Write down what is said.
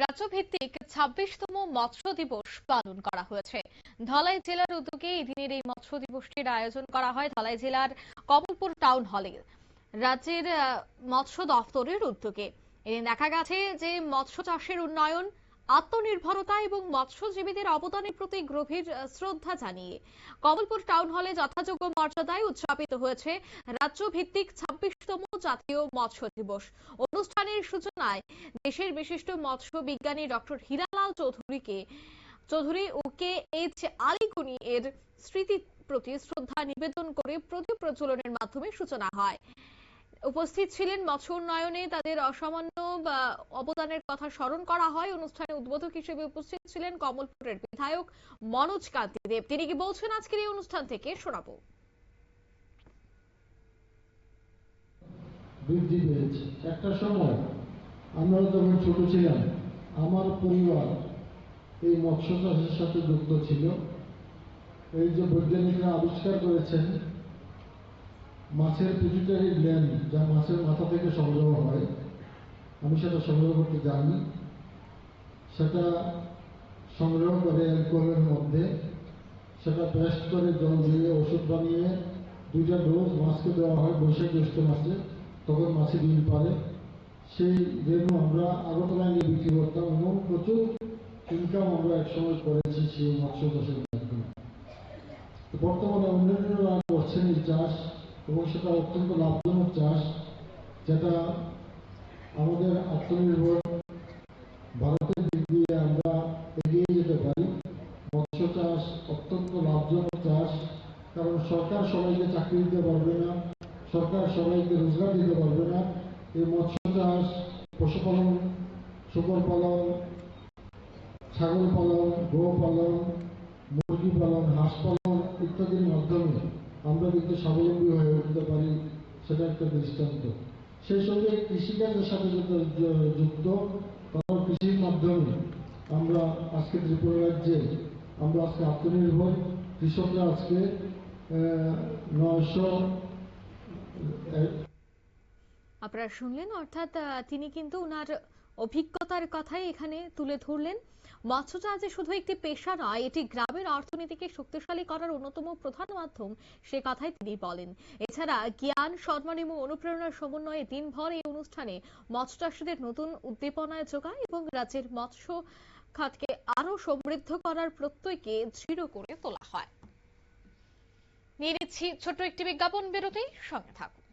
রাজ্যভিত্তিক ২৬তম মৎস্য দিবস পালন করা হয়েছে। ধলাই জেলার উদ্যোগে এই দিনের এই মৎস্য দিবসটির আয়োজন করা হয় ধলাই জেলার কমলপুর টাউন হলে রাজ্যের মৎস্য দফতরের উদ্যোগে। এদিন দেখা গেছে যে মৎস্য চাষের উন্নয়ন, আত্মনির্ভরতা এবং মৎস্যজীবীদের অবদানের প্রতি গভীর শ্রদ্ধা জানিয়ে কমলপুর টাউন হলে যথাযোগ্য মর্যাদায় উদযাপিত হয়েছে রাজ্যভিত্তিক ২৬তম জাতীয় মৎস্য দিবস। অনুষ্ঠানের সূচনায় দেশের বিশিষ্ট মৎস্য বিজ্ঞানী ডক্টর হীরালাল চৌধুরী ও KH আলী এর স্মৃতির প্রতি শ্রদ্ধা নিবেদন করে প্রদীপ প্রজ্বলনের মাধ্যমে সূচনা হয়। উপস্থিত ছিলেন মৎস্য উন্নয়নে তাদের অসামান্য অবদানের কথা স্মরণ করা হয়। অনুষ্ঠানে উদ্বোধক হিসেবে উপস্থিত ছিলেন কমলপুরের বিধায়ক মনোজ কান্তি দেব। তিনি কি বলছেন আজকের এই অনুষ্ঠান থেকে শোনাবো। বৃদ্ধি পেয়েছে। একটা সময় আমরা যখন ছোট ছিলাম, আমার পরিবার এই মৎস্য চাষের সাথে যুক্ত ছিল। এই যে বৈজ্ঞানিকরা আবিষ্কার করেছেন মাছের পিটুইটারি গ্ল্যান্ড, যা মাছের মাথা থেকে সংগ্রহ হয়, আমি সেটা সংগ্রহ করতে জানি। সেটা সংগ্রহ করে অ্যালকোহলের মধ্যে সেটা পেস্ট করে জল দিয়ে ওষুধ বানিয়ে 2টা ডোজ মাছকে দেওয়া হয় বৈশাখ জ্যৈষ্ঠ মাসে, তখন মাছে ডিম পারে। সেই রেণু আমরা আগরতলায় নিয়ে বিক্রি করতাম এবং প্রচুর ইনকাম আমরা একসময় করেছি সেই মৎস্য চাষের মাধ্যমে। বর্তমানে অন্যান্যরা করছেন এই চাষ এবং সেটা অত্যন্ত লাভজনক চাষ, যেটা আমাদের আত্মনির্ভর ভারতের দিক দিয়ে আমরা এগিয়ে যেতে পারি। মৎস্য চাষ অত্যন্ত লাভজনক চাষ, কারণ সরকার সবাইকে চাকরি দিতে পারবে না, সরকার সবাইকে রোজগার দিতে পারবে না। এই মৎস্য চাষ, পশুপালন, শুকর পালন, ছাগল পালন, গো পালন, মুরগি পালন, হাঁস পালন ইত্যাদির মাধ্যমে আমরা কিন্তু স্বাবলম্বী হয়ে উঠতে পারি, সেটা একটা দৃষ্টান্ত। সেই সঙ্গে কৃষিকাজের সাথে যুক্ত, কারণ কৃষির মাধ্যমে আমরা আজকে ত্রিপুরা রাজ্যে আমরা আজকে আত্মনির্ভর। কৃষকরা আজকে 900। আপনারা শুনলেন, অর্থাৎ তিনি কিন্তু ওনার অভিজ্ঞতার কথাই এখানে তুলে ধরলেন। মৎস্য চাষ যে শুধু একটি পেশা নয়, এটি গ্রামের অর্থনীতিকে শক্তিশালী করার অন্যতম প্রধান মাধ্যম, সে কথাই তিনি বলেন। এছাড়া জ্ঞান, সম্মান এবং অনুপ্রেরণার সমন্বয়ে দিনভর এই অনুষ্ঠানে মৎস্য চাষীদের নতুন উদ্দীপনায় যোগায় এবং রাজ্যের মৎস্য খাতকে আরো সমৃদ্ধ করার প্রত্যয়কে দৃঢ় করে তোলা হয়। নিয়ে নিচ্ছি ছোট্ট একটি বিজ্ঞাপন বিরতি, সঙ্গে থাকুন।